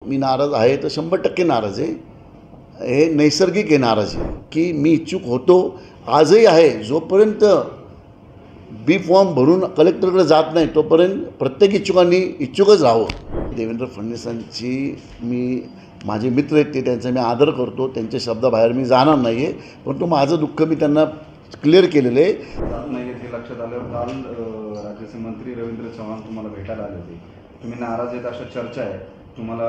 मी नाराज आहे तर 100% नाराज आहे. हे नैसर्गिक आहे नाराजी, की मी इच्छुक होतो, आजही आहे. जोपर्यंत बी फॉर्म भरून कलेक्टरकडे जात नाही तोपर्यंत प्रत्येक इच्छुकांनी इच्छुकच राहावं. देवेंद्र फडणवीसांची माझे मित्र आहेत, ते त्यांचा मी आदर करतो, त्यांच्या शब्दाबाहेर मी जाणार नाही आहे. परंतु माझं दुःख मी त्यांना क्लिअर केलेलं आहे. नाही हे लक्षात आल्यावर काल राज्याचे मंत्री रवींद्र चव्हाण तुम्हाला भेटायला आले होते. तुम्ही नाराज आहेत अशा चर्चा आहे. तुम्हाला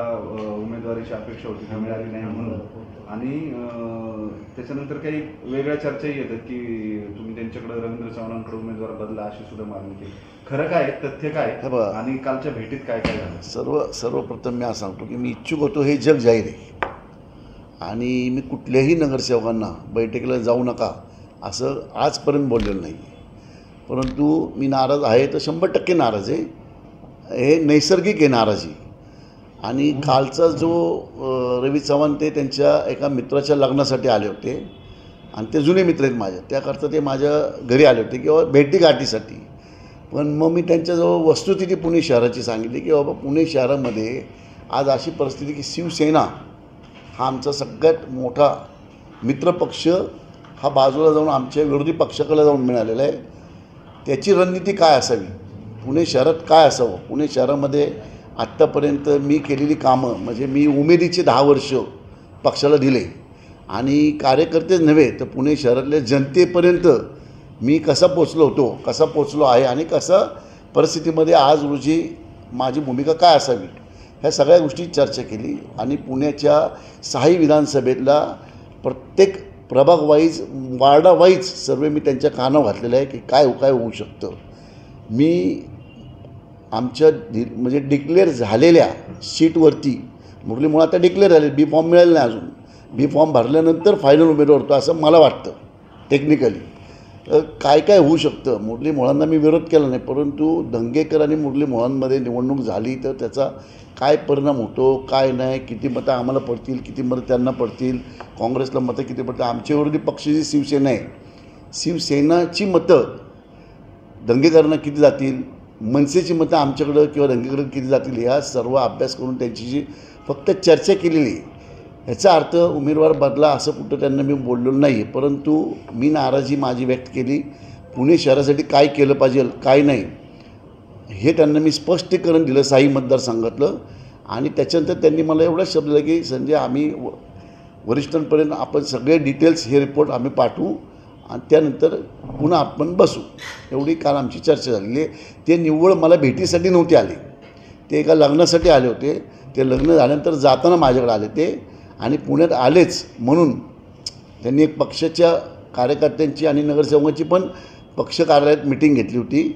उमेदवारीची अपेक्षा होती ती मिळाली नाही म्हणून, आणि त्याच्यानंतर काही वेगळ्या चर्चाही येतात की तुम्ही त्यांच्याकडे रवींद्र चव्हाणांकडे उमेदवार बदला अशी सुद्धा मागणी केली. खरं काय, तथ्य काय, आणि कालच्या भेटीत काय काय झालं? सर्वप्रथम मी असं सांगतो की मी इच्छुक होतो हे जग जाहीर आहे, आणि मी कुठल्याही नगरसेवकांना बैठकीला जाऊ नका असं आजपर्यंत बोललेलं नाही. परंतु मी नाराज आहे तर 100% नाराज आहे. हे नैसर्गिक आहे नाराजी. आणि कालचा जो रवी चव्हाण ते त्यांच्या एका मित्राच्या लग्नासाठी आले होते, आणि ते जुने मित्र आहेत माझे, त्याकरता ते माझ्या घरी आले होते किंवा भेटीगाठीसाठी. पण मग मी त्यांच्याजवळ वस्तुस्थिती पुणे शहराची सांगितली की बाबा पुणे शहरामध्ये आज अशी परिस्थिती की शिवसेना हा आमचा सगळ्यात मोठा मित्रपक्ष हा बाजूला जाऊन आमच्या विरोधी पक्षाकडे जाऊन मिळालेला आहे. त्याची रणनीती काय असावी, पुणे शहरात काय असावं. पुणे शहरामध्ये आत्तापर्यंत मी केलेली कामं, म्हणजे मी उमेदीचे 10 वर्ष पक्षाला दिले, आणि कार्यकर्तेच नव्हे तर पुणे शहरातल्या जनतेपर्यंत मी कसा पोचलो आहे, आणि कसा परिस्थितीमध्ये आज रोजी माझी भूमिका काय असावी, ह्या सगळ्या गोष्टी चर्चा केली. आणि पुण्याच्या 6 विधानसभेतला प्रत्येक प्रभाग वाईज, वार्डा वाईज सर्वे मी त्यांच्या कानावर घातलेलं आहे की काय होऊ शकतं. मी आमच्या म्हणजे डिक्लेअर झालेल्या सीटवरती, मुरली मुळात आता डिक्लेअर झाले, बी फॉर्म मिळाले नाही अजून, बी फॉर्म भरल्यानंतर फायनल उमेदवार होतो असं मला वाटतं टेक्निकली. काय होऊ शकतं. मुरली मोहळांना मी विरोध केला नाही, परंतु दंगेकर आणि मुरली मोहळांमध्ये निवडणूक झाली तर त्याचा काय परिणाम होतो, काय नाही, किती मतं आम्हाला पडतील, किती मतं त्यांना पडतील, काँग्रेसला मतं किती पडतील. आमच्या विरोधी पक्ष जी शिवसेना आहे, शिवसेनाची मतं दंगेकरांना किती जातील, मनसेची मतं आमच्याकडं किंवा दंगेकडं किती जातील, ह्या सर्व अभ्यास करून त्यांची जी फक्त चर्चा केलेली आहे. ह्याचा अर्थ उमेदवार बदला असं कुठं त्यांना मी बोललेलो नाही. परंतु मी नाराजी माझी व्यक्त केली. पुणे शहरासाठी काय केलं पाहिजे, काय नाही, हे त्यांना मी स्पष्टीकरण दिलं 6 मतदारसंघातलं. आणि त्याच्यानंतर त्यांनी मला एवढाच शब्द दिला की संजय, आम्ही वरिष्ठांपर्यंत आपण सगळे डिटेल्स, हे रिपोर्ट आम्ही पाठवू, आणि त्यानंतर पुन्हा आपण बसू. एवढी काल आमची चर्चा झालेली आहे. ते निव्वळ मला भेटीसाठी नव्हते आले, ते एका लग्नासाठी आले होते. ते लग्न झाल्यानंतर जाताना माझ्याकडे आले ते, आणि पुण्यात आलेच म्हणून त्यांनी एक पक्षाच्या कार्यकर्त्यांची आणि नगरसेवकांची पण पक्ष कार्यालयात मिटिंग घेतली होती.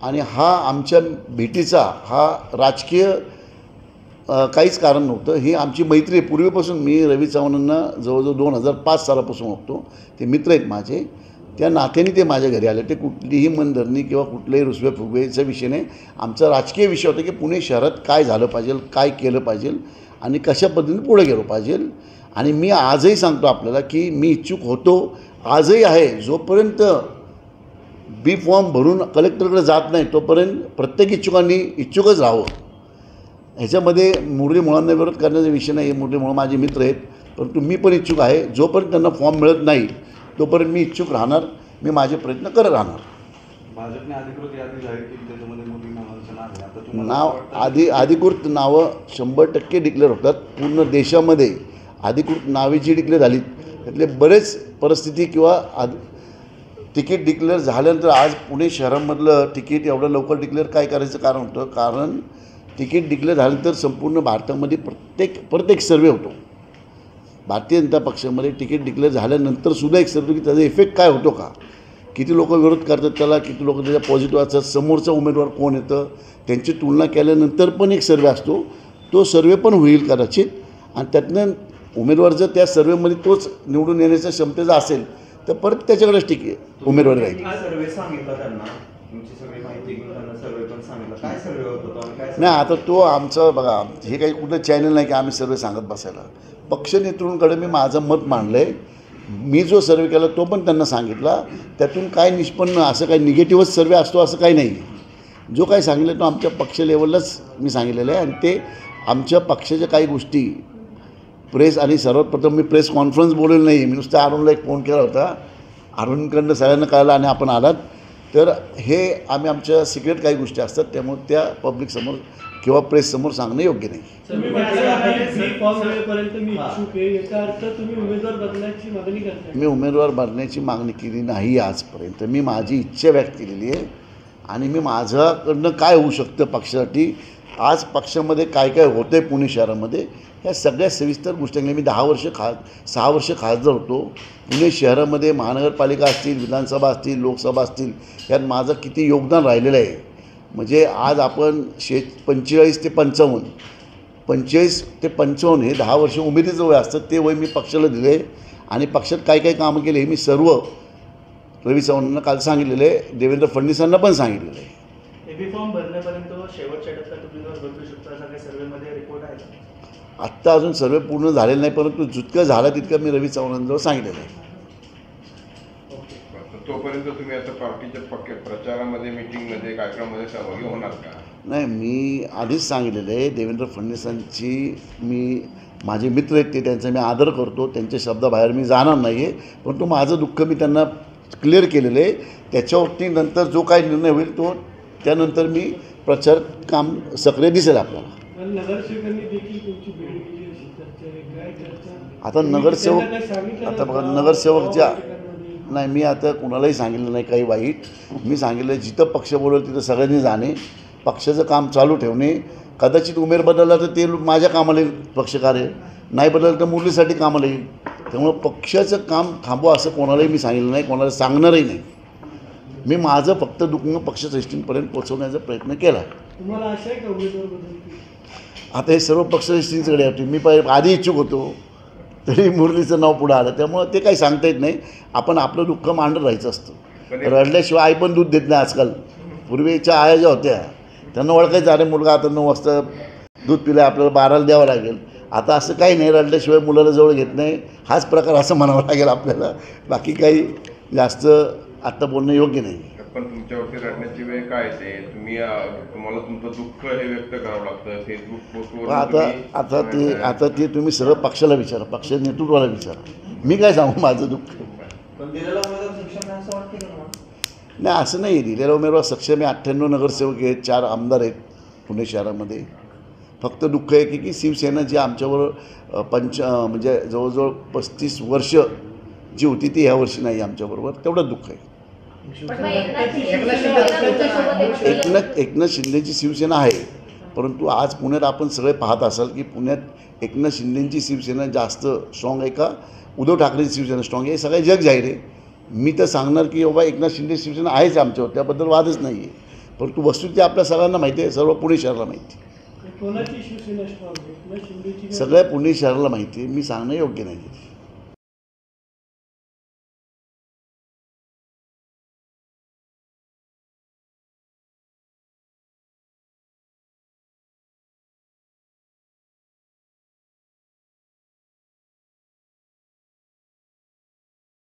आणि हा आमच्या भेटीचा हा राजकीय काहीच कारण नव्हतं. ही आमची मैत्री आहे पूर्वीपासून. मी रवी चव्हाणांना जवळजवळ 2005 सालापासून बघतो. ते मित्र आहेत माझे, त्या नात्याने ते माझ्या घरी आले. ते कुठलीही मनधरणी किंवा कुठल्याही रुसवे फुगवेचा विषय नाही. आमचा राजकीय विषय होता की पुणे शहरात काय झालं पाहिजे, काय केलं पाहिजे, आणि कशा पद्धतीने पुढे गेलो पाहिजे. आणि मी आजही सांगतो आपल्याला की मी इच्छुक होतो, आजही आहे. जोपर्यंत बी फॉर्म भरून कलेक्टरकडे जात नाही तोपर्यंत प्रत्येक इच्छुकांनी इच्छुकच राहावं. ह्याच्यामध्ये मुरली मुळांना विरोध करण्याचा विषय नाही. मुरली मुळ माझे मित्र आहेत, परंतु मी पण इच्छुक आहे. जोपर्यंत त्यांना फॉर्म मिळत नाही तोपर्यंत मी इच्छुक राहणार. मी माझे प्रयत्न करत राहणार. भाजपने अधिकृत यादी जाहीर केली, त्याच्यामध्ये मुरली मोहनचं नाव आहे. आता नाव अधिकृत नावं 100% डिक्लेअर होतात. पूर्ण देशामध्ये अधिकृत नावे जी डिक्लेअर झाली त्यातले बरेच परिस्थिती किंवा तिकीट डिक्लेअर झाल्यानंतर आज पुणे शहरामधलं तिकीट एवढं लवकर डिक्लेअर काय करायचं कारण होतं, कारण तिकीट डिक्लेअर झाल्यानंतर संपूर्ण भारतामध्ये प्रत्येक सर्वे होतो. भारतीय जनता पक्षामध्ये तिकीट डिक्लेअर झाल्यानंतर सुद्धा एक सर्वे की त्याचा इफेक्ट काय होतो का, किती लोक विरोध करतात त्याला, किती लोक त्याच्या पॉझिटिव्ह असतात, समोरचा उमेदवार कोण येतं, त्यांची तुलना केल्यानंतर पण एक सर्वे असतो. तो सर्वे पण होईल कदाचित, आणि त्यातनं उमेदवार जर त्या सर्वेमध्ये तोच निवडून येण्याच्या क्षमतेचा असेल तर परत त्याच्याकडेच तिकीट उमेदवारी राहील. नाही, आता तो आमचा बघा, हे काही कुठलं चॅनल नाही की आम्ही सर्वे सांगत बसायला. पक्ष नेतृत्वाकडे मी माझं मत मांडलं आहे. मी जो सर्वे केला तो पण त्यांना सांगितला. त्यातून काय निष्पन्न, असं काही निगेटिव्हच सर्वे असतो असं काही नाही. जो काही सांगितलं तो आमच्या पक्ष लेवललाच मी सांगितलेलं आहे, आणि ते आमच्या पक्षाच्या काही गोष्टी प्रेस आणि सर्वप्रथम मी प्रेस कॉन्फरन्स बोललेलं नाही आहे. मी नुसतं अरुणला एक फोन केला होता, अरुणकडनं सगळ्यांना कळलं आणि आपण आलात. तर हे आम्ही आमच्या सिक्रेट काही गोष्टी असतात, त्यामुळे त्या पब्लिकसमोर किंवा प्रेससमोर सांगणं योग्य नाही. तुम्ही फॉर्म मिळेपर्यंत मी इच्छुक आहे, याचा अर्थ तुम्ही उमेदवार बदलायची मागणी करताय? मी उमेदवार बदलण्याची मागणी केली नाही आजपर्यंत. मी माझी इच्छा व्यक्त केलेली आहे आणि मी माझ्याकडनं काय होऊ शकतं पक्षासाठी, आज पक्षामध्ये काय काय होतं आहे पुणे शहरामध्ये, ह्या सगळ्या सविस्तर गोष्टी. मी 6 वर्ष खासदार होतो. पुणे शहरामध्ये महानगरपालिका असतील, विधानसभा असतील, लोकसभा असतील, यात माझं किती योगदान राहिलेलं आहे. म्हणजे आज आपण 45 ते 55 हे 10 वर्ष उमेदीचं वय असतं, ते वय मी पक्षाला दिले आणि पक्षात काय काय कामं केले हे मी सर्व रवी चव्हाणांना काल सांगितलेलं आहे, देवेंद्र फडणवीसांना पण सांगितलेलं आहे. एबी फॉर्म भरण्यापर्यंत शेवटच्या टप्प्यात उमेदवार बदलू शकतो असा काही सर्वेमध्ये रिपोर्ट आहे का? आत्ता अजून सर्वे पूर्ण झालेलं नाही, परंतु जितकं झालं तितकं मी रवी चव्हाणांजवळ सांगितलेलं आहे. तोपर्यंत तुम्ही आता पार्टीच्या प्रचारामध्ये, मीटिंगमध्ये, कार्यक्रमामध्ये सहभागी होणार का? नाही, मी आधीच सांगितलेलं आहे, देवेंद्र फडणवीसांची माझे मित्र आहेत, ते त्यांचा मी आदर करतो, त्यांच्या शब्दाबाहेर मी जाणार नाही आहे. परंतु माझं दुःख मी त्यांना क्लिअर केलेलं आहे. त्याच्यावरती नंतर जो काही निर्णय होईल तो त्यानंतर मी प्रचार काम सक्रिय दिसेल आपल्याला. नगरसेवकांनी देखील तुमची भेट घेतली अशी चर्चा आहे, काय चर्चा? आता नगरसेवक, आता बघा नगरसेवक ज्या नाही, मी आता कुणालाही सांगितलं नाही काही वाईट. मी सांगितलं जिथं पक्ष बोलवलं तिथं सगळ्यांनी जाणे, पक्षाचं काम चालू ठेवणे. कदाचित उमेर बदलला तर ते माझ्या कामाला येईल पक्षकार्य, नाही बदललं तर मुलीसाठी कामाला येईल. त्यामुळं पक्षाचं काम थांबवा असं कोणालाही मी सांगितलं नाही, कोणाला सांगणारही नाही. मी माझं फक्त दुःख पक्षश्रेष्ठींपर्यंत पोहोचवण्याचा प्रयत्न केला. तुम्हाला आशा आहे का उमेदवार बदलतील? आता हे सर्व पक्षश्रेष्ठींकडे होते. मी आधी इच्छुक होतो, तरी मुरलीचं नाव पुढं आलं, त्यामुळं ते काही सांगता येत नाही. आपण आपलं दुःख मांडत राहायचं असतं. रडल्याशिवाय आई पण दूध देत नाही आजकाल. पूर्वीच्या आया ज्या होत्या त्यांना ओळखायचं, अरे मुलगा आता 9 वाजता दूध पिलं, आपल्याला 12ला द्यावं लागेल. आता असं काही नाही, रडल्याशिवाय मुलाला जवळ घेत नाही, हाच प्रकार असं म्हणावं लागेल आपल्याला. बाकी काही जास्त आत्ता बोलणं योग्य नाही. पण तुमच्यावरती रडण्याची वेळ काय येते? तुम्हाला तुमचं दुःख हे व्यक्त करावं लागतं फेसबुक पोस्टवर. आता ते तुम्ही सर्व पक्षाला विचारा, पक्ष नेतृत्वाला विचारा. मी काय सांगू माझं दुःख? नाही, असं नाही. दिलेला उमेदवार सक्षम आहे. 98 नगरसेवक आहेत, 4 आमदार आहेत पुणे शहरामध्ये. फक्त दुःख आहे की शिवसेना जी आमच्याबरोबर म्हणजे जवळजवळ 35 वर्ष जी होती ती ह्या वर्षी नाही आमच्याबरोबर, तेवढं दुःख आहे. एकनाथ शिंदेची शिवसेना आहे, परंतु आज पुण्यात आपण सगळे पाहत असाल की पुण्यात एकनाथ शिंदेची शिवसेना जास्त स्ट्रॉंग आहे का उद्धव ठाकरेची शिवसेना स्ट्रॉंग आहे, हे सगळे जग जाहीर आहे. मी तर सांगणार की बाबा एकनाथ शिंदे शिवसेना आहेच आमच्यावर, त्याबद्दल वादच नाही आहे. परंतु वस्तुस्थिती आपल्या सगळ्यांना माहिती आहे, सर्व पुणे शहराला माहिती आहे. कोणाची शिवसेना स्ट्रॉंग आहे? शिंदेची? सगळ्या पुणे शहराला माहिती आहे. मी सांगणं योग्य नाही.